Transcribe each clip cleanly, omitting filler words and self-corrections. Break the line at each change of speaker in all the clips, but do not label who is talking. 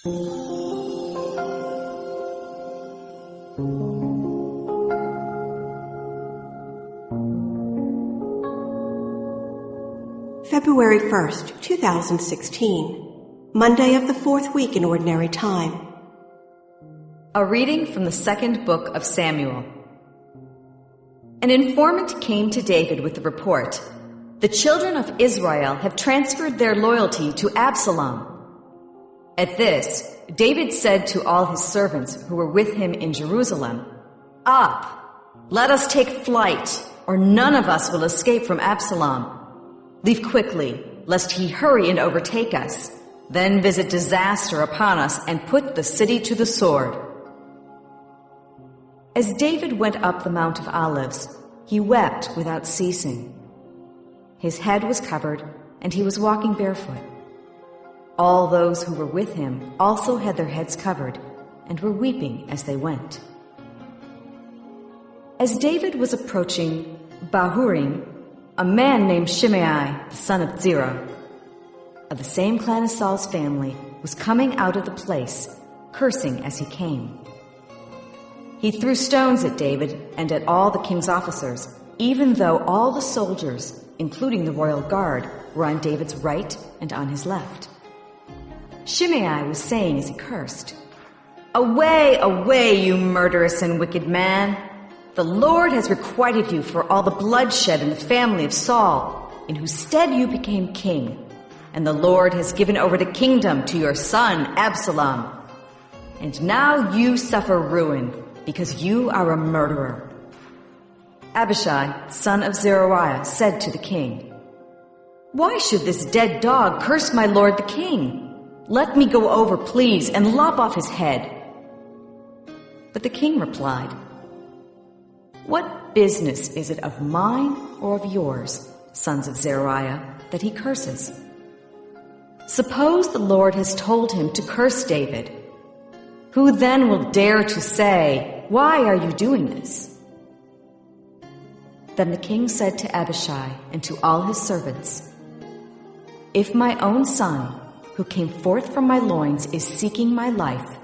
February 1st, 2016, Monday of the fourth week in Ordinary Time.
A reading from the second book of Samuel. An informant came to David with the report, "The children of Israel have transferred their loyalty to Absalom." At this, David said to all his servants who were with him in Jerusalem, "Up, let us take flight, or none of us will escape from Absalom. Leave quickly, lest he hurry and overtake us, then visit disaster upon us and put the city to the sword." As David went up the Mount of Olives, he wept without ceasing. His head was covered, and he was walking barefoot. All those who were with him also had their heads covered, and were weeping as they went. As David was approaching Bahurim, a man named Shimei, the son of Zerah, of the same clan as Saul's family, was coming out of the place, cursing as he came. He threw stones at David and at all the king's officers, even though all the soldiers, including the royal guard, were on David's right and on his left. Shimei was saying as he cursed, "Away, away, you murderous and wicked man! The Lord has requited you for all the bloodshed in the family of Saul, in whose stead you became king, and the Lord has given over the kingdom to your son Absalom. And now you suffer ruin, because you are a murderer." Abishai, son of Zeruiah, said to the king, "Why should this dead dog curse my lord the king? Let me go over, please, and lop off his head." But the king replied, "What business is it of mine or of yours, sons of Zeruiah, that he curses? Suppose the Lord has told him to curse David. Who then will dare to say, 'Why are you doing this?'" Then the king said to Abishai and to all his servants, "If my own son, who came forth from my loins, is seeking my life,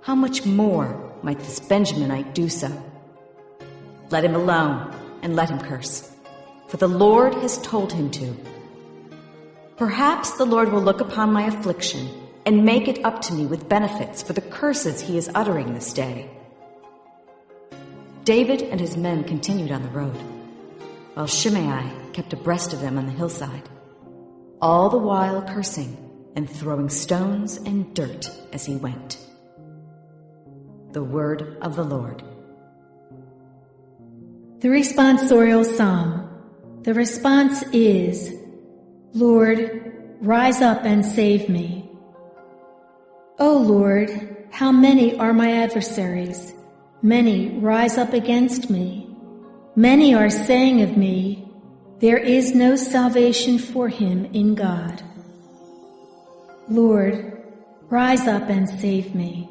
how much more might this Benjaminite do so? Let him alone, and let him curse, for the Lord has told him to. Perhaps the Lord will look upon my affliction and make it up to me with benefits for the curses he is uttering this day." David and his men continued on the road, while Shimei kept abreast of them on the hillside, all the while cursing and throwing stones and dirt as he went. The word of the Lord.
The responsorial psalm. The response is, "Lord, rise up and save me." O Lord, how many are my adversaries? Many rise up against me. Many are saying of me, "There is no salvation for him in God." Lord, rise up and save me.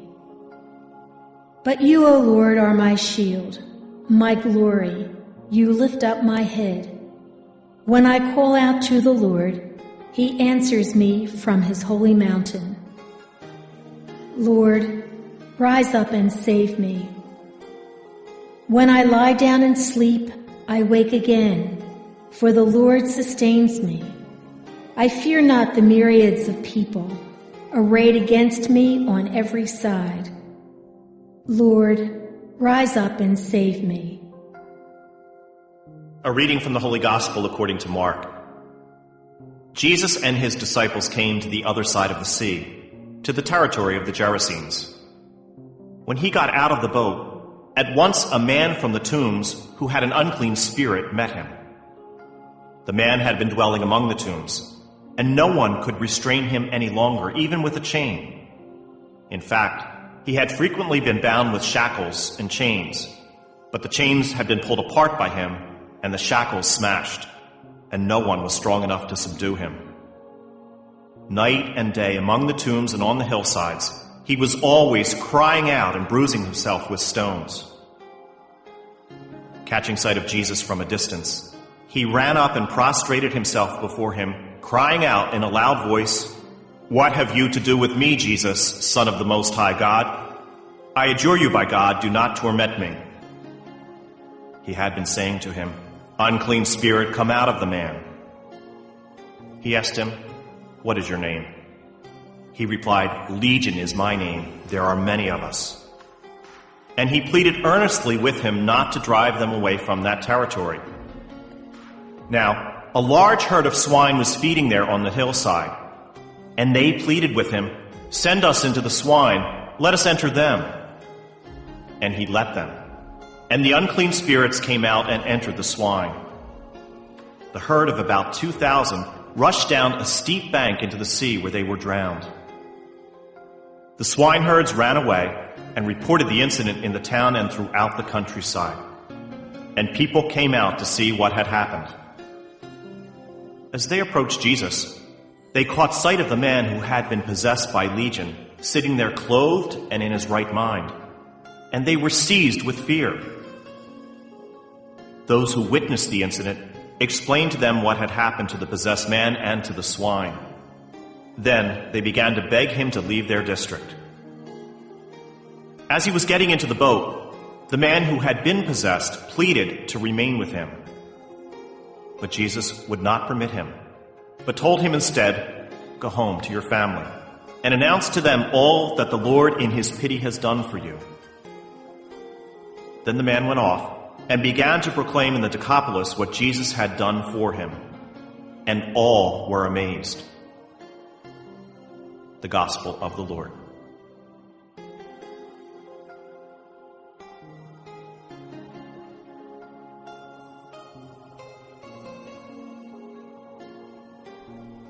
But you, O Lord, are my shield, my glory. You lift up my head. When I call out to the Lord, he answers me from his holy mountain. Lord, rise up and save me. When I lie down and sleep, I wake again, for the Lord sustains me. I fear not the myriads of people arrayed against me on every side. Lord, rise up and save me.
A reading from the Holy Gospel according to Mark. Jesus and his disciples came to the other side of the sea, to the territory of the Gerasenes. When he got out of the boat, at once a man from the tombs who had an unclean spirit met him. The man had been dwelling among the tombs, and no one could restrain him any longer, even with a chain. In fact, he had frequently been bound with shackles and chains, but the chains had been pulled apart by him, and the shackles smashed, and no one was strong enough to subdue him. Night and day among the tombs and on the hillsides, he was always crying out and bruising himself with stones. Catching sight of Jesus from a distance, he ran up and prostrated himself before him, crying out in a loud voice, "What have you to do with me, Jesus, Son of the Most High God? I adjure you by God, do not torment me." He had been saying to him, "Unclean spirit, come out of the man." He asked him, "What is your name?" He replied, "Legion is my name. There are many of us." And he pleaded earnestly with him not to drive them away from that territory. Now, a large herd of swine was feeding there on the hillside, and they pleaded with him, "Send us into the swine, let us enter them." And he let them. And the unclean spirits came out and entered the swine. The herd of about 2,000 rushed down a steep bank into the sea where they were drowned. The swineherds ran away and reported the incident in the town and throughout the countryside. And people came out to see what had happened. As they approached Jesus, they caught sight of the man who had been possessed by Legion, sitting there clothed and in his right mind, and they were seized with fear. Those who witnessed the incident explained to them what had happened to the possessed man and to the swine. Then they began to beg him to leave their district. As he was getting into the boat, the man who had been possessed pleaded to remain with him. But Jesus would not permit him, but told him instead, "Go home to your family, and announce to them all that the Lord in his pity has done for you." Then the man went off and began to proclaim in the Decapolis what Jesus had done for him, and all were amazed. The Gospel of the Lord.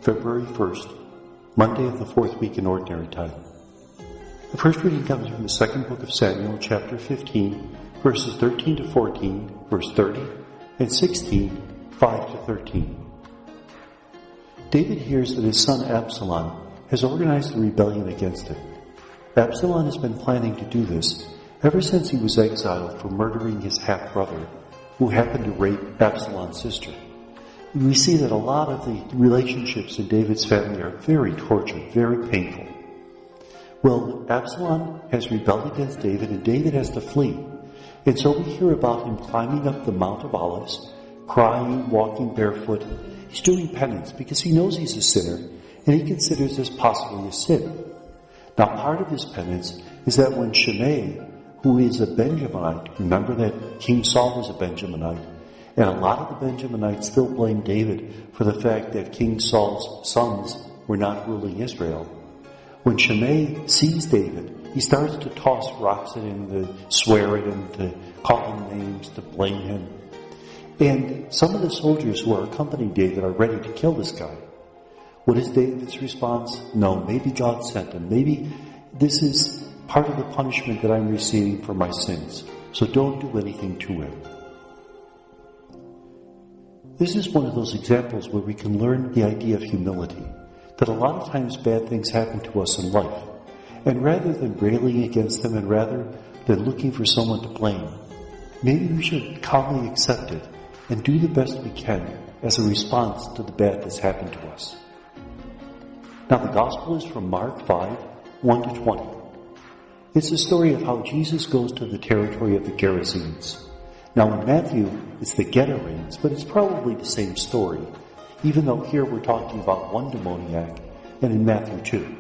February 1st, Monday of the fourth week in Ordinary Time. The first reading comes from the second book of Samuel, chapter 15, verses 13 to 14, verse 30, and 16, 5 to 13. David hears that his son Absalom has organized a rebellion against him. Absalom has been planning to do this ever since he was exiled for murdering his half-brother, who happened to rape Absalom's sister. We see that a lot of the relationships in David's family are very tortured, very painful. Well, Absalom has rebelled against David, and David has to flee. And so we hear about him climbing up the Mount of Olives, crying, walking barefoot. He's doing penance because he knows he's a sinner, and he considers this possibly a sin. Now, part of his penance is that when Shimei, who is a Benjaminite, remember that King Saul was a Benjaminite, and a lot of the Benjaminites still blame David for the fact that King Saul's sons were not ruling Israel. When Shimei sees David, he starts to toss rocks at him, to swear at him, to call him names, to blame him. And some of the soldiers who are accompanying David are ready to kill this guy. What is David's response? No, maybe God sent him. Maybe this is part of the punishment that I'm receiving for my sins. So don't do anything to him. This is one of those examples where we can learn the idea of humility, that a lot of times bad things happen to us in life, and rather than railing against them and rather than looking for someone to blame, maybe we should calmly accept it and do the best we can as a response to the bad that's happened to us. Now the Gospel is from Mark 5, 1 to 20. It's the story of how Jesus goes to the territory of the Gerasenes. Now in Matthew, it's the Gadarenes, but it's probably the same story, even though here we're talking about one demoniac, and in Matthew 2.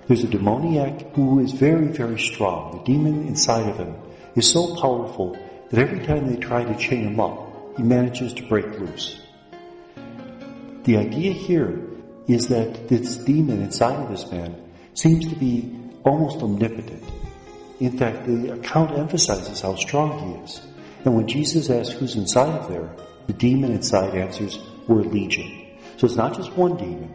There's a demoniac who is very, very strong. The demon inside of him is so powerful that every time they try to chain him up, he manages to break loose. The idea here is that this demon inside of this man seems to be almost omnipotent. In fact, the account emphasizes how strong he is. And when Jesus asks who's inside of there, the demon inside answers, "We're legion." So it's not just one demon.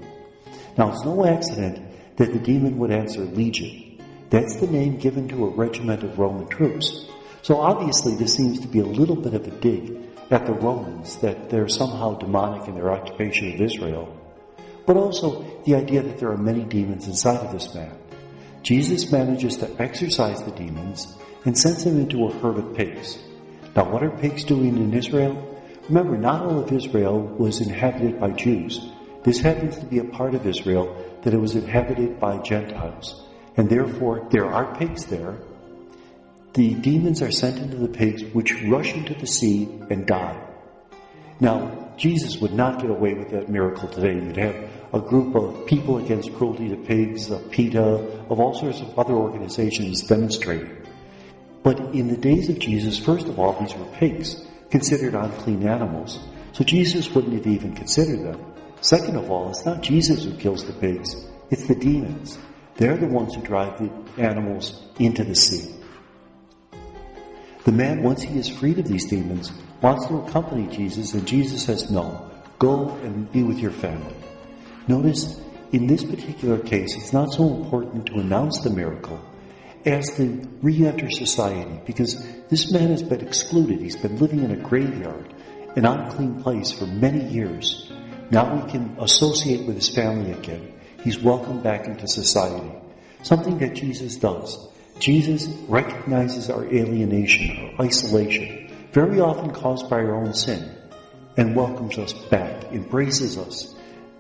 Now, it's no accident that the demon would answer legion. That's the name given to a regiment of Roman troops. So obviously this seems to be a little bit of a dig at the Romans, that they're somehow demonic in their occupation of Israel. But also the idea that there are many demons inside of this man. Jesus manages to exorcise the demons and sends him into a herd of pigs. Now, what are pigs doing in Israel? Remember, not all of Israel was inhabited by Jews. This happens to be a part of Israel that it was inhabited by Gentiles, and therefore there are pigs there. The demons are sent into the pigs, which rush into the sea and die. Now, Jesus would not get away with that miracle today. You'd have a group of people against cruelty to pigs, of PETA, of all sorts of other organizations demonstrating. But in the days of Jesus, first of all, these were pigs, considered unclean animals. So Jesus wouldn't have even considered them. Second of all, it's not Jesus who kills the pigs, it's the demons. They're the ones who drive the animals into the sea. The man, once he is freed of these demons, wants to accompany Jesus, and Jesus says, no, go and be with your family. Notice, in this particular case, it's not so important to announce the miracle as to re-enter society, because this man has been excluded. He's been living in a graveyard, an unclean place for many years. Now he can associate with his family again. He's welcomed back into society. Something that Jesus does. Jesus recognizes our alienation, our isolation, very often caused by our own sin, and welcomes us back, embraces us,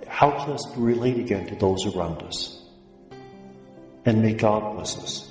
helps us to relate again to those around us. And may God bless us.